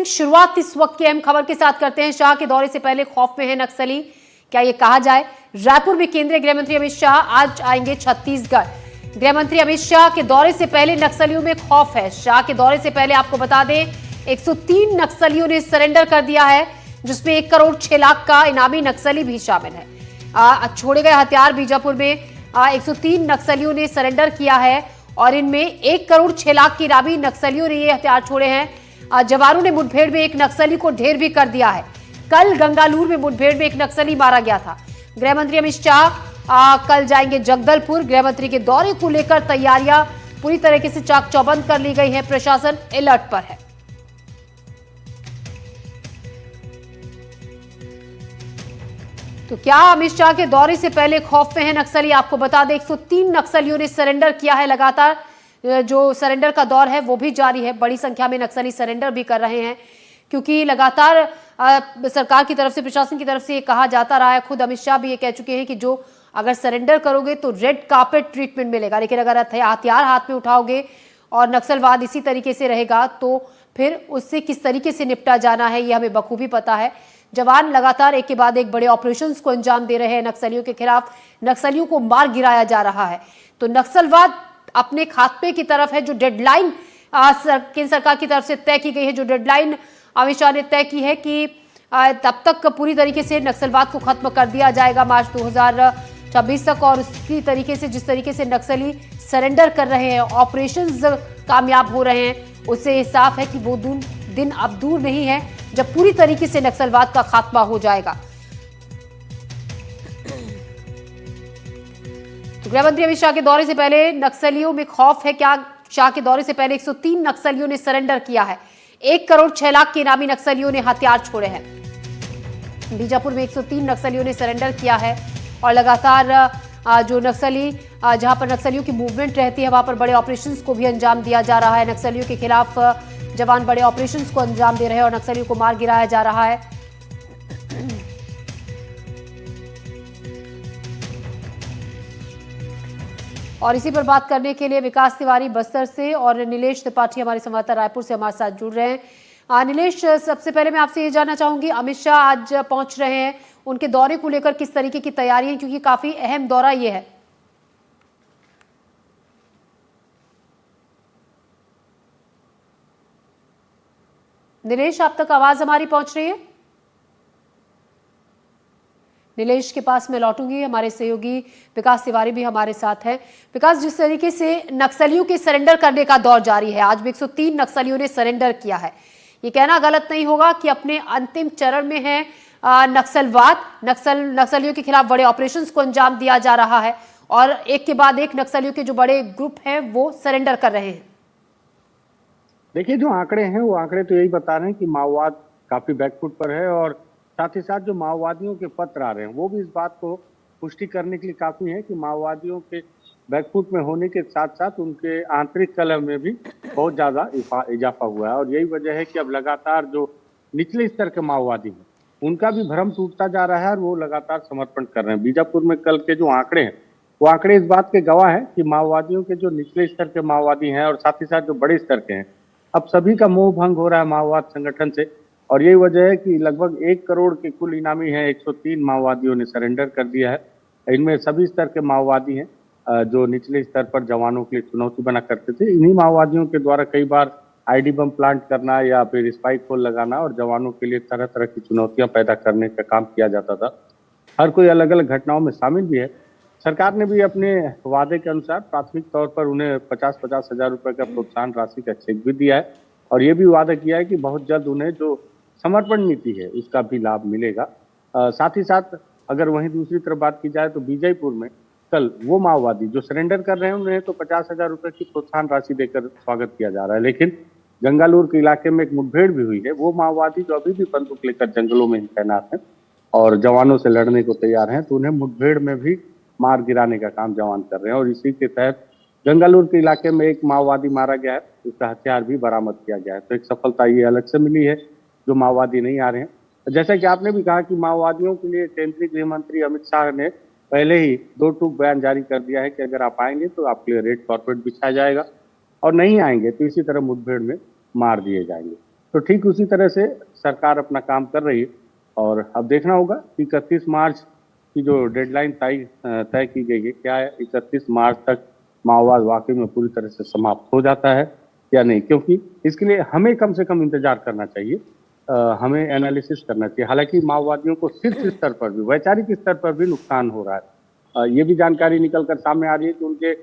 शुरुआत इस वक्त की अहम खबर के साथ करते हैं। शाह के दौरे से पहले खौफ में है नक्सली, क्या ये कहा जाए? रायपुर में केंद्रीय गृह मंत्री अमित शाह आज आएंगे छत्तीसगढ़। गृह मंत्री अमित शाह के दौरे से पहले नक्सलियों में खौफ है। शाह के दौरे से पहले आपको बता दें 103 नक्सलियों ने सरेंडर कर दिया है, जिसमें 1 करोड़ 6 लाख का इनामी नक्सली भी शामिल है। छोड़े गए हथियार बीजापुर में 103 नक्सलियों ने सरेंडर किया है और इनमें 1 करोड़ 6 लाख के इनामी नक्सलियों ने ये हथियार छोड़े हैं। जवानों ने मुठभेड़ में एक नक्सली को ढेर भी कर दिया है। कल गंगालूर में मुठभेड़ में एक नक्सली मारा गया था। गृह मंत्री अमित शाह कल जाएंगे जगदलपुर। गृह मंत्री के दौरे को लेकर तैयारियां पूरी तरीके से चाक चौबंद कर ली गई है। प्रशासन अलर्ट पर है। तो क्या अमित शाह के दौरे से पहले खौफ में है नक्सली? आपको बता दें 103 नक्सलियों ने सरेंडर किया है। लगातार जो सरेंडर का दौर है वो भी जारी है। बड़ी संख्या में नक्सली सरेंडर भी कर रहे हैं, क्योंकि लगातार सरकार की तरफ से, प्रशासन की तरफ से ये कहा जाता रहा है। खुद अमित शाह भी ये कह चुके हैं कि जो अगर सरेंडर करोगे तो रेड कार्पेट ट्रीटमेंट मिलेगा, लेकिन अगर हथियार हाथ में उठाओगे और नक्सलवाद इसी तरीके से रहेगा तो फिर उससे किस तरीके से निपटा जाना है ये हमें बखूबी पता है। जवान लगातार एक के बाद एक बड़े ऑपरेशंस को अंजाम दे रहे हैं नक्सलियों के खिलाफ। नक्सलियों को मार गिराया जा रहा है। तो नक्सलवाद अपने खात्मे की तरफ है। जो डेडलाइन केंद्र सरकार की तरफ से तय की गई है, जो डेडलाइन अमित शाह ने तय की है कि तब तक पूरी तरीके से नक्सलवाद को खत्म कर दिया जाएगा मार्च 2026 तक। और उसी तरीके से जिस तरीके से नक्सली सरेंडर कर रहे हैं, ऑपरेशंस कामयाब हो रहे हैं, उससे साफ है कि वो दिन अब दूर नहीं है जब पूरी तरीके से नक्सलवाद का खात्मा हो जाएगा। तो गृह मंत्री अमित शाह के दौरे से पहले नक्सलियों में खौफ है। क्या शाह के दौरे से पहले 103 नक्सलियों ने सरेंडर किया है। 1 करोड़ 6 लाख के इनामी नक्सलियों ने हथियार छोड़े हैं। बीजापुर में 103 नक्सलियों ने सरेंडर किया है और लगातार जो नक्सली जहां पर नक्सलियों की मूवमेंट रहती है वहां पर बड़े ऑपरेशंस को भी अंजाम दिया जा रहा है। नक्सलियों के खिलाफ जवान बड़े ऑपरेशंस को अंजाम दे रहे हैं और नक्सलियों को मार गिराया जा रहा है। और इसी पर बात करने के लिए विकास तिवारी बस्तर से और नीलेश त्रिपाठी हमारे संवाददाता रायपुर से हमारे साथ जुड़ रहे हैं। नीलेश, सबसे पहले मैं आपसे ये जानना चाहूंगी, अमित शाह आज पहुंच रहे हैं, उनके दौरे को लेकर किस तरीके की तैयारी है, क्योंकि काफी अहम दौरा ये है। नीलेश, आप तक आवाज हमारी पहुंच रही है? नीलेश के पास मैं लौटूंगी। हमारे सहयोगी विकास तिवारी भी हमारे साथ हैं। विकास, जिस तरीके से नक्सलियों के सरेंडर करने का दौर जारी है, आज भी 103 नक्सलियों ने सरेंडर किया है, ये कहना गलत नहीं होगा कि अपने अंतिम चरण में है नक्सलवाद। नक्सलियों के खिलाफ बड़े ऑपरेशंस को अंजाम दिया जा रहा है और एक के बाद एक नक्सलियों के जो बड़े ग्रुप हैं वो सरेंडर कर रहे हैं। देखिए, जो आंकड़े हैं वो आंकड़े तो यही बता रहे हैं कि माओवाद काफी बैकफुट पर है और साथ ही साथ जो माओवादियों के पत्र आ रहे हैं वो भी इस बात को पुष्टि करने के लिए काफी है कि माओवादियों के बैकफुट में होने के साथ साथ उनके आंतरिक कलह में भी बहुत ज्यादा इजाफा हुआ है। और यही वजह है कि अब लगातार जो निचले स्तर के माओवादी हैं उनका भी भ्रम टूटता जा रहा है और वो लगातार समर्पण कर रहे हैं। बीजापुर में कल के जो आंकड़े हैं वो आंकड़े इस बात के गवाह है कि माओवादियों के जो निचले स्तर के माओवादी हैं और साथ ही साथ जो बड़े स्तर के हैं, अब सभी का मोह भंग हो रहा है माओवाद संगठन से। और यही वजह है कि लगभग 1 करोड़ के कुल इनामी हैं, 103 माओवादियों ने सरेंडर कर दिया है। इनमें सभी स्तर के माओवादी हैं जो निचले स्तर पर जवानों के लिए चुनौती बना करते थे। इन्हीं माओवादियों के द्वारा कई बार आईडी बम प्लांट करना या फिर स्पाइक होल लगाना और जवानों के लिए तरह तरह की चुनौतियां पैदा करने का काम किया जाता था। हर कोई अलग अलग घटनाओं में शामिल भी है। सरकार ने भी अपने वादे के अनुसार प्राथमिक तौर पर उन्हें 50-50 हजार रुपए का प्रोत्साहन राशि का चेक भी दिया है और ये भी वादा किया है कि बहुत जल्द उन्हें जो समर्पण नीति है उसका भी लाभ मिलेगा। साथ ही साथ अगर वहीं दूसरी तरफ बात की जाए तो बीजापुर में कल वो माओवादी जो सरेंडर कर रहे हैं उन्हें तो 50,000 रुपए की प्रोत्साहन राशि देकर स्वागत किया जा रहा है। लेकिन गंगालूर के इलाके में एक मुठभेड़ भी हुई है। वो माओवादी जो अभी भी बंदूक लेकर जंगलों में ही तैनात हैं और जवानों से लड़ने को तैयार हैं, तो उन्हें मुठभेड़ में भी मार गिराने का काम जवान कर रहे हैं। और इसी के तहत गंगालूर के इलाके में एक माओवादी मारा गया है, उसका हथियार भी बरामद किया गया है। तो एक सफलता ये अलग से मिली है, जो माओवादी नहीं आ रहे हैं। जैसा कि आपने भी कहा कि माओवादियों के लिए केंद्रीय गृह मंत्री अमित शाह ने पहले ही 2 टूक बयान जारी कर दिया है कि अगर आप आएंगे तो आपके लिए रेड कार्पेट बिछाया जाएगा और नहीं आएंगे तो इसी तरह मुठभेड़ में मार दिए जाएंगे। तो ठीक उसी तरह से सरकार अपना काम कर रही है और अब देखना होगा कि 31 मार्च की जो डेडलाइन तय की गई है, क्या है 31 मार्च तक माओवाद वाकई में पूरी तरह से समाप्त हो जाता है या नहीं, क्योंकि इसके लिए हमें कम से कम इंतजार करना चाहिए। हमें एनालिसिस करना चाहिए। हालांकि माओवादियों को शीर्ष स्तर पर भी, वैचारिक स्तर पर भी नुकसान हो रहा है। ये भी जानकारी निकल कर सामने आ रही है कि उनके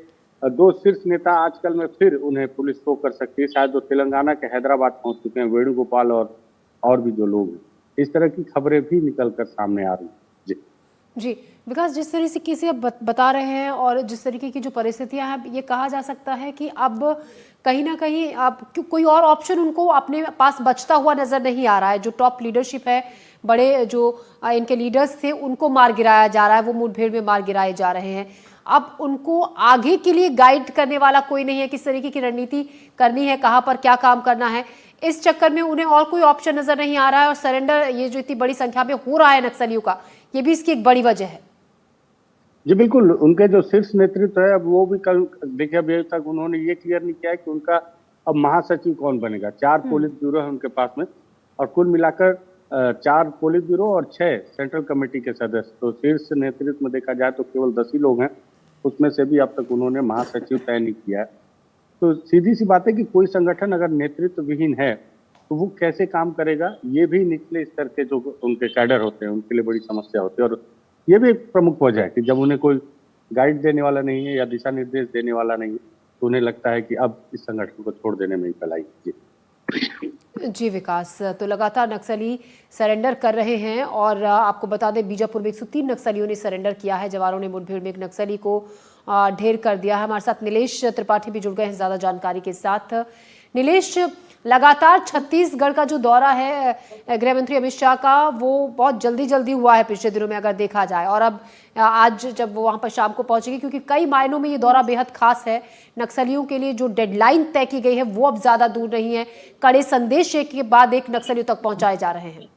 दो शीर्ष नेता आजकल में फिर उन्हें पुलिस शो कर सकती है। शायद वो तेलंगाना के हैदराबाद पहुंच चुके हैं, वेणुगोपाल और भी जो लोग हैं। इस तरह की खबरें भी निकल कर सामने आ रही हैं। जी जी विकास, जिस तरीके से आप बता रहे हैं और जिस तरीके की जो परिस्थितियां हैं, ये कहा जा सकता है कि अब कहीं ना कहीं आप कोई और ऑप्शन उनको अपने पास बचता हुआ नजर नहीं आ रहा है। जो टॉप लीडरशिप है, बड़े जो इनके लीडर्स थे, उनको मार गिराया जा रहा है, वो मुठभेड़ में मार गिराए जा रहे हैं। अब उनको आगे के लिए गाइड करने वाला कोई नहीं है, किस तरीके की रणनीति करनी है, कहाँ पर क्या काम करना है। इस चक्कर में उन्हें और कोई ऑप्शन नजर नहीं आ रहा है और सरेंडर ये जो इतनी बड़ी संख्या में हो रहा है नक्सलियों का, ये भी इसकी एक बड़ी वजह है। जी बिल्कुल, उनके जो शीर्ष नेतृत्व है, अब वो भी कल देखिए, अभी तक उन्होंने ये क्लियर नहीं किया है कि उनका अब महासचिव कौन बनेगा। 4 पोलित ब्यूरो है उनके पास में और कुल मिलाकर 4 पोलित ब्यूरो और 6 सेंट्रल कमेटी के सदस्य। तो शीर्ष नेतृत्व में देखा जाए तो केवल 10 ही लोग हैं, उसमें से भी अब तक उन्होंने महासचिव तय नहीं किया है। तो सीधी सी बात है कि कोई संगठन अगर नेतृत्व विहीन है तो वो कैसे काम करेगा, ये भी निचले स्तर के जो उनके कैडर होते हैं उनके लिए बड़ी समस्या होती है। और ये भी एक प्रमुख वजह है कि जब उन्हें कोई गाइड देने वाला नहीं है या दिशा निर्देश देने वाला नहीं है, तो उन्हें लगता है कि अब इस संगठन को छोड़ देने में ही भलाई। जी जी विकास, तो लगातार नक्सली सरेंडर कर रहे हैं और आपको बता दें बीजापुर में 103 नक्सलियों ने सरेंडर किया है। जवानों ने मुठभेड़ में एक नक्सली को ढेर कर दिया है। हमारे साथ नीलेश त्रिपाठी भी जुड़ गए हैं ज़्यादा जानकारी के साथ। नीलेश, लगातार छत्तीसगढ़ का जो दौरा है गृह मंत्री अमित शाह का, वो बहुत जल्दी जल्दी हुआ है पिछले दिनों में अगर देखा जाए, और अब आज जब वो वहां पर शाम को पहुंचेगी, क्योंकि कई मायनों में ये दौरा बेहद खास है। नक्सलियों के लिए जो डेडलाइन तय की गई है वो अब ज्यादा दूर नहीं है। कड़े संदेश एक के बाद एक नक्सलियों तक पहुंचाए जा रहे हैं।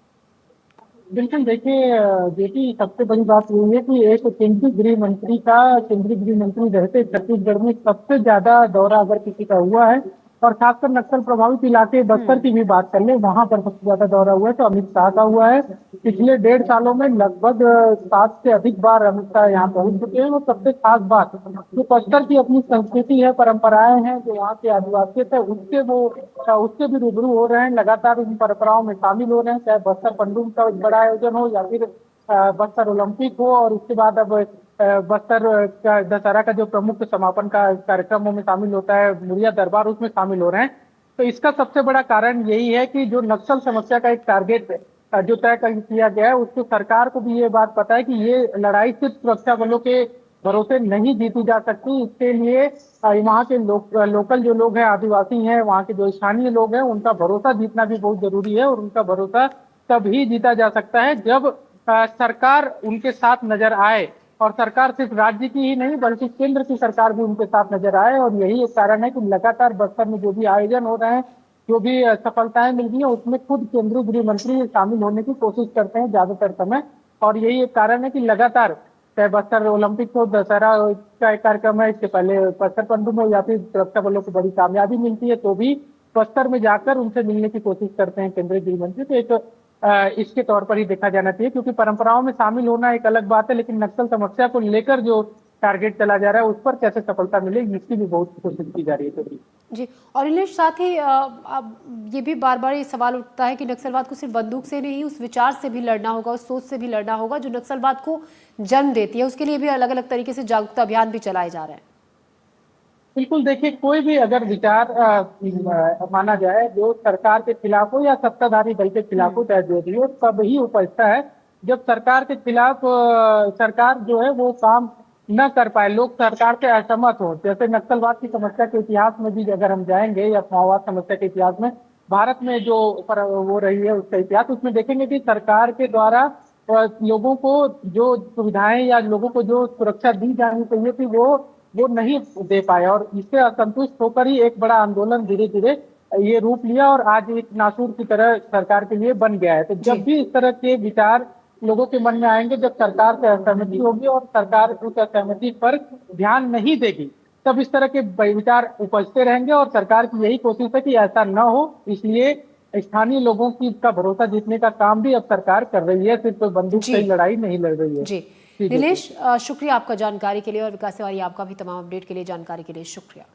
बिल्कुल, देखिए जेपी, सबसे बड़ी बात यही है कि एक केंद्रीय गृह मंत्री रहते छत्तीसगढ़ में सबसे ज्यादा दौरा अगर किसी का हुआ है, और खासकर नक्सल प्रभावित इलाके बस्तर की भी बात कर ले, वहां पर सबसे ज्यादा दौरा हुआ है तो अमित शाह का हुआ है। पिछले 1.5 सालों में लगभग 7 से अधिक बार अमित शाह यहाँ पहुंच चुके हैं। और सबसे खास बात, जो बस्तर की अपनी संस्कृति है, परंपराएं हैं, जो वहाँ के आदिवासी है, उससे भी रूबरू हो रहे हैं, लगातार उन परंपराओं में शामिल हो रहे हैं। चाहे बस्तर पंडुम का एक बड़ा आयोजन हो या फिर बस्तर ओलंपिक हो, और उसके बाद अब बस्तर का दशहरा का जो प्रमुख समापन का कार्यक्रमों में शामिल होता है मुरिया दरबार, उसमें शामिल हो रहे हैं। तो इसका सबसे बड़ा कारण यही है कि जो नक्सल समस्या का एक टारगेट जो तय किया गया है, उसको सरकार को भी ये बात पता है कि ये लड़ाई सिर्फ सुरक्षा बलों के भरोसे नहीं जीती जा सकती। इसके लिए वहाँ के लोकल जो लोग हैं, आदिवासी हैं, वहाँ के जो स्थानीय लोग हैं, उनका भरोसा जीतना भी बहुत जरूरी है। और उनका भरोसा तभी जीता जा सकता है जब सरकार उनके साथ नजर आए, और सरकार सिर्फ राज्य की ही नहीं बल्कि केंद्र की सरकार भी उनके साथ नजर आए। और यही एक कारण है कि लगातार बस्तर में जो भी आयोजन हो रहे हैं, जो भी सफलताएं मिल रही है, उसमें खुद केंद्रीय गृह मंत्री शामिल होने की कोशिश करते हैं ज्यादातर समय। और यही एक कारण है कि लगातार, चाहे बस्तर ओलंपिक हो, दशहरा का एक कार्यक्रम है, इससे पहले बस्तर पंडुम हो, या फिर सुरक्षा बलों को बड़ी कामयाबी मिलती है तो भी बस्तर में जाकर उनसे मिलने की कोशिश करते हैं केंद्रीय गृह मंत्री। तो एक इसके तौर पर ही देखा जाना चाहिए, क्योंकि परंपराओं में शामिल होना एक अलग बात है, लेकिन नक्सल समस्या को लेकर जो टारगेट चला जा रहा है उस पर कैसे सफलता मिले, इसकी भी बहुत कोशिश की जा रही है। जी, और नीलेश, साथ ही अब ये भी बार बार ये सवाल उठता है कि नक्सलवाद को सिर्फ बंदूक से नहीं, उस विचार से भी लड़ना होगा, उस सोच से भी लड़ना होगा जो नक्सलवाद को जन्म देती है। उसके लिए भी अलग अलग तरीके से जागरूकता अभियान भी चलाए जा रहे हैं। बिल्कुल, देखिए, कोई भी अगर विचार माना जाए जो सरकार के खिलाफ हो या सत्ताधारी दल के खिलाफ हो, चाहे जो भी हो, तब ही उपजता है जब सरकार के खिलाफ सरकार जो है वो काम न कर पाए, लोग सरकार से असहमत हो। जैसे नक्सलवाद की समस्या के इतिहास में भी अगर हम जाएंगे, या माओवाद समस्या के इतिहास में भारत में जो वो रही है उसका इतिहास, उसमें देखेंगे कि सरकार के द्वारा लोगों को जो सुविधाएं या लोगों को जो सुरक्षा दी जानी चाहिए थी वो नहीं दे पाए, और इससे असंतुष्ट होकर ही एक बड़ा आंदोलन धीरे धीरे ये रूप लिया और आज एक नासूर की तरह सरकार के लिए बन गया है। तो जब भी इस तरह के विचार लोगों के मन में आएंगे, जब सरकार से असहमति होगी और सरकार उस असहमति पर ध्यान नहीं देगी, तब इस तरह के विचार उपजते रहेंगे। और सरकार की यही कोशिश है कि ऐसा न हो, इसलिए स्थानीय लोगों की का भरोसा जीतने का काम भी अब सरकार कर रही है, सिर्फ बंदूक जी। से ही लड़ाई नहीं लड़ रही है। जी जी, नीलेश, शुक्रिया आपका जानकारी के लिए, और विकास तिवारी आपका भी तमाम अपडेट के लिए, जानकारी के लिए शुक्रिया।